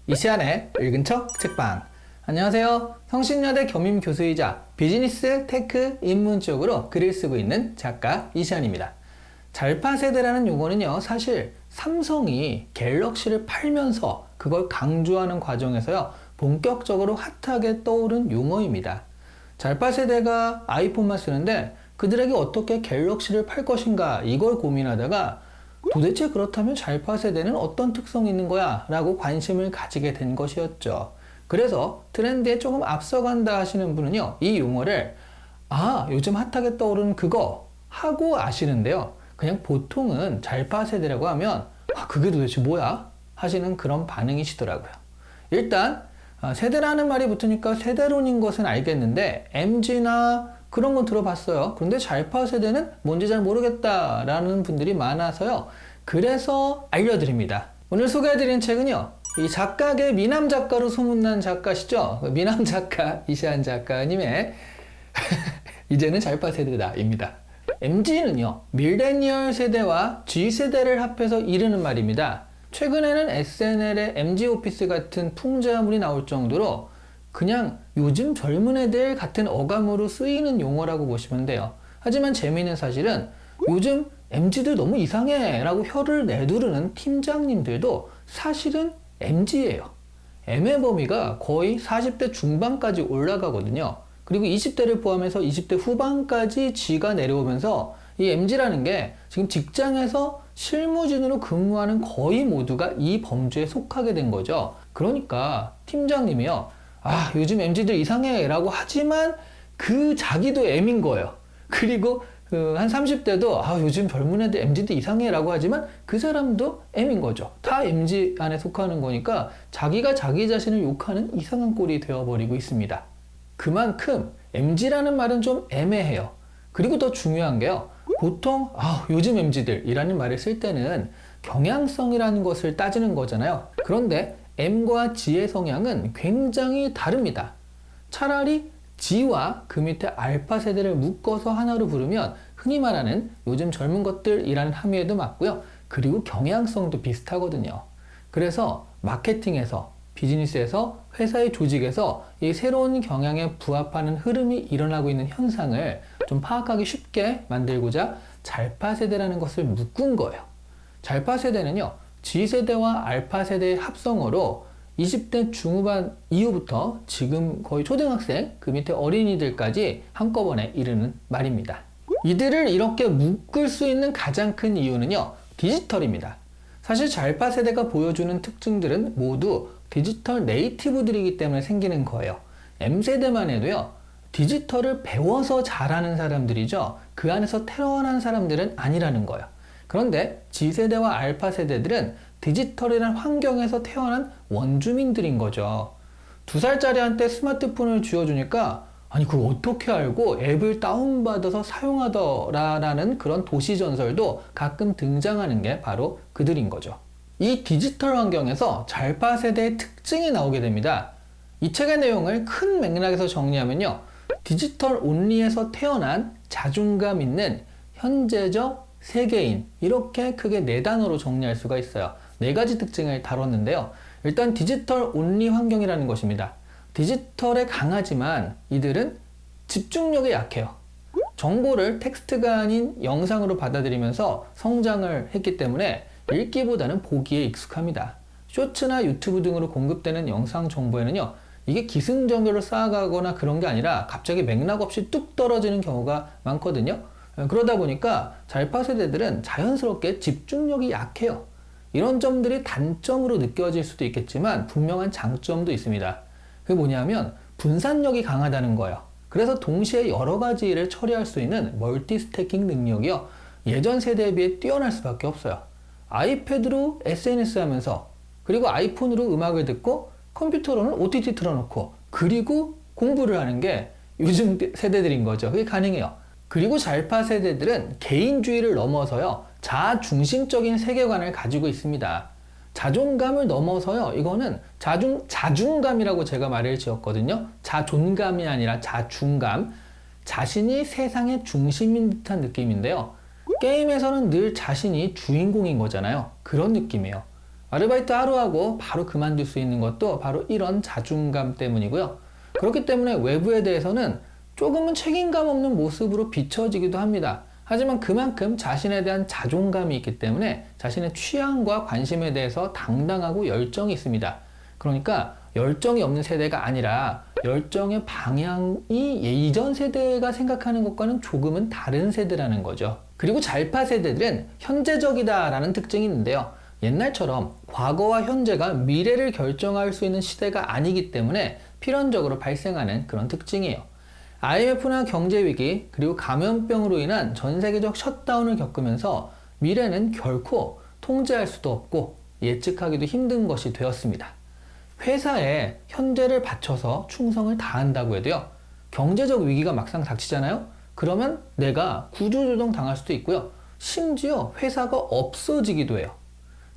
이시안의 읽은 척 책방. 안녕하세요. 성신여대 겸임교수이자 비즈니스, 테크, 인문 쪽으로 글을 쓰고 있는 작가 이시안입니다. 잘파 세대라는 용어는요, 사실 삼성이 갤럭시를 팔면서 그걸 강조하는 과정에서요, 본격적으로 핫하게 떠오른 용어입니다. 잘파 세대가 아이폰만 쓰는데 그들에게 어떻게 갤럭시를 팔 것인가 이걸 고민하다가 도대체 그렇다면 잘파 세대는 어떤 특성이 있는 거야? 라고 관심을 가지게 된 것이었죠. 그래서 트렌드에 조금 앞서간다 하시는 분은요, 이 용어를 요즘 핫하게 떠오르는 그거 하고 아시는데요. 그냥 보통은 잘파 세대라고 하면 그게 도대체 뭐야? 하시는 그런 반응이시더라고요. 일단 세대라는 말이 붙으니까 세대론인 것은 알겠는데 MZ나 그런 건 들어봤어요. 그런데 잘파 세대는 뭔지 잘 모르겠다라는 분들이 많아서요. 그래서 알려드립니다. 오늘 소개해드린 책은요, 이 작가계 미남 작가로 소문난 작가시죠? 미남 작가 이시안 작가님의 이제는 잘파 세대다입니다. MZ는요, 밀레니얼 세대와 G세대를 합해서 이르는 말입니다. 최근에는 SNL의 MZ 오피스 같은 풍자물이 나올 정도로 그냥 요즘 젊은 애들 같은 어감으로 쓰이는 용어라고 보시면 돼요. 하지만 재미있는 사실은 요즘 MZ들 너무 이상해 라고 혀를 내두르는 팀장님들도 사실은 MZ예요. M의 범위가 거의 40대 중반까지 올라가거든요. 그리고 20대를 포함해서 20대 후반까지 G가 내려오면서 이 MZ라는 게 지금 직장에서 실무진으로 근무하는 거의 모두가 이 범주에 속하게 된 거죠. 그러니까 팀장님이요, 요즘 MZ들 이상해 라고 하지만 그 자기도 M인 거예요. 그리고 한 30대도 요즘 젊은 애들 MZ들 이상해 라고 하지만 그 사람도 M인 거죠. 다 MZ 안에 속하는 거니까 자기가 자기 자신을 욕하는 이상한 꼴이 되어버리고 있습니다. 그만큼 MZ라는 말은 좀 애매해요. 그리고 더 중요한 게요, 보통 요즘 MZ들 이라는 말을 쓸 때는 경향성이라는 것을 따지는 거잖아요. 그런데 M과 G의 성향은 굉장히 다릅니다. 차라리 G와 그 밑에 알파 세대를 묶어서 하나로 부르면 흔히 말하는 요즘 젊은 것들이라는 함의에도 맞고요. 그리고 경향성도 비슷하거든요. 그래서 마케팅에서, 비즈니스에서, 회사의 조직에서 이 새로운 경향에 부합하는 흐름이 일어나고 있는 현상을 좀 파악하기 쉽게 만들고자 잘파 세대라는 것을 묶은 거예요. 잘파 세대는요, G세대와 알파 세대의 합성어로 20대 중후반 이후부터 지금 거의 초등학생, 그 밑에 어린이들까지 한꺼번에 이르는 말입니다. 이들을 이렇게 묶을 수 있는 가장 큰 이유는요, 디지털입니다. 사실 잘파 세대가 보여주는 특징들은 모두 디지털 네이티브들이기 때문에 생기는 거예요. M세대만 해도요, 디지털을 배워서 잘하는 사람들이죠. 그 안에서 태어난 사람들은 아니라는 거예요. 그런데 G세대와 알파 세대들은 디지털이란 환경에서 태어난 원주민들인 거죠. 2살짜리한테 스마트폰을 쥐어주니까 그걸 어떻게 알고 앱을 다운받아서 사용하더라라는 그런 도시전설도 가끔 등장하는 게 바로 그들인 거죠. 이 디지털 환경에서 잘파 세대의 특징이 나오게 됩니다. 이 책의 내용을 큰 맥락에서 정리하면요, 디지털 온리에서 태어난 자존감 있는 현재적 세계인, 이렇게 크게 4단어로 정리할 수가 있어요. 4가지 특징을 다뤘는데요. 일단 디지털 온리 환경이라는 것입니다. 디지털에 강하지만 이들은 집중력이 약해요. 정보를 텍스트가 아닌 영상으로 받아들이면서 성장을 했기 때문에 읽기보다는 보기에 익숙합니다. 쇼츠나 유튜브 등으로 공급되는 영상 정보에는요, 이게 기승전결로 쌓아가거나 그런 게 아니라 갑자기 맥락 없이 뚝 떨어지는 경우가 많거든요. 그러다 보니까 잘파 세대들은 자연스럽게 집중력이 약해요. 이런 점들이 단점으로 느껴질 수도 있겠지만 분명한 장점도 있습니다. 그게 뭐냐면 분산력이 강하다는 거예요. 그래서 동시에 여러 가지 일을 처리할 수 있는 멀티스태킹 능력이요, 예전 세대에 비해 뛰어날 수밖에 없어요. 아이패드로 SNS 하면서, 그리고 아이폰으로 음악을 듣고, 컴퓨터로는 OTT 틀어놓고, 그리고 공부를 하는 게 요즘 세대들인 거죠. 그게 가능해요. 그리고 잘파 세대들은 개인주의를 넘어서요, 자중심적인 세계관을 가지고 있습니다. 자존감을 넘어서요, 이거는 자중감이라고 제가 말을 지었거든요. 자존감이 아니라 자중감. 자신이 세상의 중심인 듯한 느낌인데요. 게임에서는 늘 자신이 주인공인 거잖아요. 그런 느낌이에요. 아르바이트 하루하고 바로 그만둘 수 있는 것도 바로 이런 자존감 때문이고요. 그렇기 때문에 외부에 대해서는 조금은 책임감 없는 모습으로 비춰지기도 합니다. 하지만 그만큼 자신에 대한 자존감이 있기 때문에 자신의 취향과 관심에 대해서 당당하고 열정이 있습니다. 그러니까 열정이 없는 세대가 아니라 열정의 방향이 이전 세대가 생각하는 것과는 조금은 다른 세대라는 거죠. 그리고 잘파 세대들은 현재적이다라는 특징이 있는데요. 옛날처럼 과거와 현재가 미래를 결정할 수 있는 시대가 아니기 때문에 필연적으로 발생하는 그런 특징이에요. IMF나 경제위기 그리고 감염병으로 인한 전 세계적 셧다운을 겪으면서 미래는 결코 통제할 수도 없고 예측하기도 힘든 것이 되었습니다. 회사에 현재를 바쳐서 충성을 다한다고 해도요, 경제적 위기가 막상 닥치잖아요? 그러면 내가 구조조정 당할 수도 있고요. 심지어 회사가 없어지기도 해요.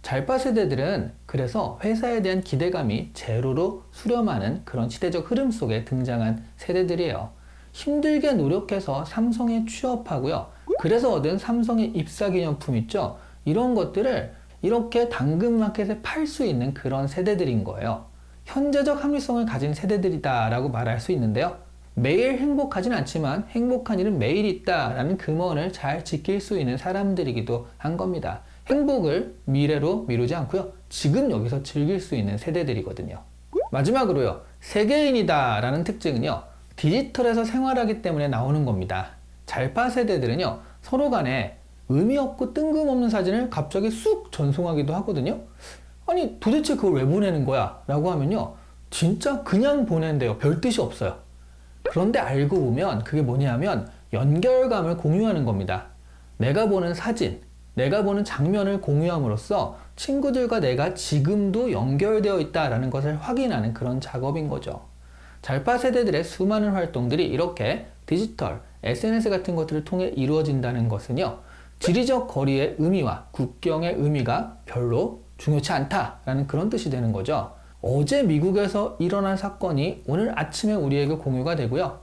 잘파 세대들은 그래서 회사에 대한 기대감이 제로로 수렴하는 그런 시대적 흐름 속에 등장한 세대들이에요. 힘들게 노력해서 삼성에 취업하고요. 그래서 얻은 삼성의 입사 기념품 있죠? 이런 것들을 이렇게 당근마켓에 팔 수 있는 그런 세대들인 거예요. 현재적 합리성을 가진 세대들이다 라고 말할 수 있는데요. 매일 행복하진 않지만 행복한 일은 매일 있다 라는 금언을 잘 지킬 수 있는 사람들이기도 한 겁니다. 행복을 미래로 미루지 않고요. 지금 여기서 즐길 수 있는 세대들이거든요. 마지막으로요. 세계인이다 라는 특징은요. 디지털에서 생활하기 때문에 나오는 겁니다. 잘파 세대들은요. 서로 간에 의미 없고 뜬금없는 사진을 갑자기 쑥 전송하기도 하거든요. 아니 도대체 그걸 왜 보내는 거야? 라고 하면요. 진짜 그냥 보낸대요. 별 뜻이 없어요. 그런데 알고 보면 그게 뭐냐면 연결감을 공유하는 겁니다. 내가 보는 사진, 내가 보는 장면을 공유함으로써 친구들과 내가 지금도 연결되어 있다는 것을 확인하는 그런 작업인 거죠. 잘파 세대들의 수많은 활동들이 이렇게 디지털, SNS 같은 것들을 통해 이루어진다는 것은요. 지리적 거리의 의미와 국경의 의미가 별로 중요치 않다라는 그런 뜻이 되는 거죠. 어제 미국에서 일어난 사건이 오늘 아침에 우리에게 공유가 되고요.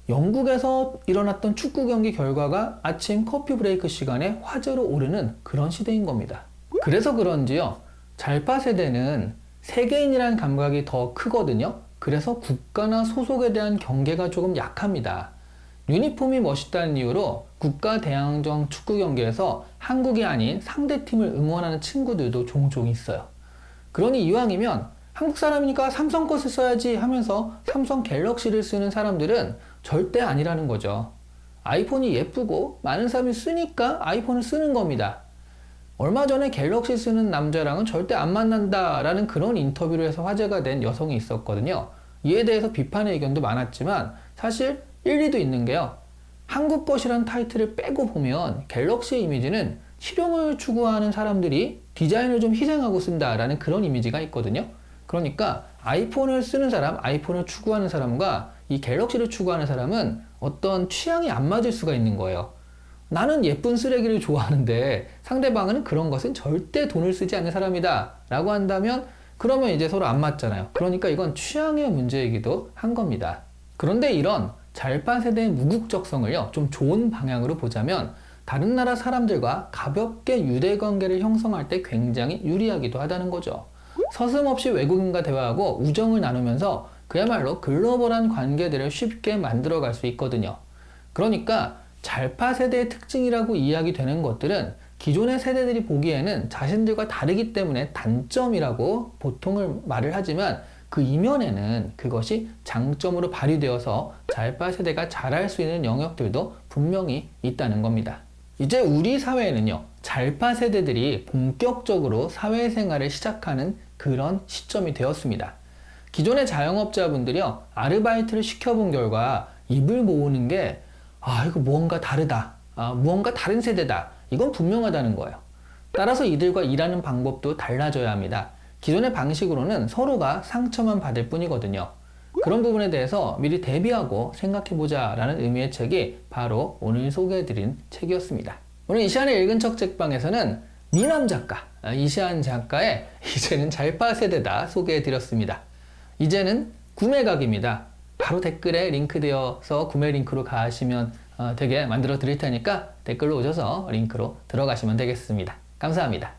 영국에서 일어났던 축구 경기 결과가 아침 커피 브레이크 시간에 화제로 오르는 그런 시대인 겁니다. 그래서 그런지요. 잘파 세대는 세계인이라는 감각이 더 크거든요. 그래서 국가나 소속에 대한 경계가 조금 약합니다. 유니폼이 멋있다는 이유로 국가 대항전 축구 경기에서 한국이 아닌 상대팀을 응원하는 친구들도 종종 있어요. 그러니 이왕이면 한국 사람이니까 삼성 것을 써야지 하면서 삼성 갤럭시를 쓰는 사람들은 절대 아니라는 거죠. 아이폰이 예쁘고 많은 사람이 쓰니까 아이폰을 쓰는 겁니다. 얼마 전에 갤럭시 쓰는 남자랑은 절대 안 만난다라는 그런 인터뷰를 해서 화제가 된 여성이 있었거든요. 이에 대해서 비판의 의견도 많았지만 사실 일리도 있는 게요. 한국 것이란 타이틀을 빼고 보면 갤럭시의 이미지는 실용을 추구하는 사람들이 디자인을 좀 희생하고 쓴다라는 그런 이미지가 있거든요. 그러니까 아이폰을 쓰는 사람, 아이폰을 추구하는 사람과 이 갤럭시를 추구하는 사람은 어떤 취향이 안 맞을 수가 있는 거예요. 나는 예쁜 쓰레기를 좋아하는데 상대방은 그런 것은 절대 돈을 쓰지 않는 사람이다 라고 한다면 그러면 이제 서로 안 맞잖아요. 그러니까 이건 취향의 문제이기도 한 겁니다. 그런데 이런 잘파 세대의 무국적성을요, 좀 좋은 방향으로 보자면 다른 나라 사람들과 가볍게 유대관계를 형성할 때 굉장히 유리하기도 하다는 거죠. 서슴없이 외국인과 대화하고 우정을 나누면서 그야말로 글로벌한 관계들을 쉽게 만들어갈 수 있거든요. 그러니까 잘파 세대의 특징이라고 이야기되는 것들은 기존의 세대들이 보기에는 자신들과 다르기 때문에 단점이라고 보통을 말을 하지만 그 이면에는 그것이 장점으로 발휘되어서 잘파 세대가 잘할 수 있는 영역들도 분명히 있다는 겁니다. 이제 우리 사회에는요, 잘파 세대들이 본격적으로 사회생활을 시작하는 그런 시점이 되었습니다. 기존의 자영업자분들이요, 아르바이트를 시켜본 결과 입을 모으는 게 이거 무언가 다르다, 무언가 다른 세대다, 이건 분명하다는 거예요. 따라서 이들과 일하는 방법도 달라져야 합니다. 기존의 방식으로는 서로가 상처만 받을 뿐이거든요. 그런 부분에 대해서 미리 대비하고 생각해보자 라는 의미의 책이 바로 오늘 소개해드린 책이었습니다. 오늘 이시안의 읽은 척 책방에서는 미남 작가, 이시안 작가의 이제는 잘파 세대다 소개해드렸습니다. 이제는 구매각입니다. 바로 댓글에 링크되어서 구매 링크로 가시면 되게 만들어 드릴 테니까 댓글로 오셔서 링크로 들어가시면 되겠습니다. 감사합니다.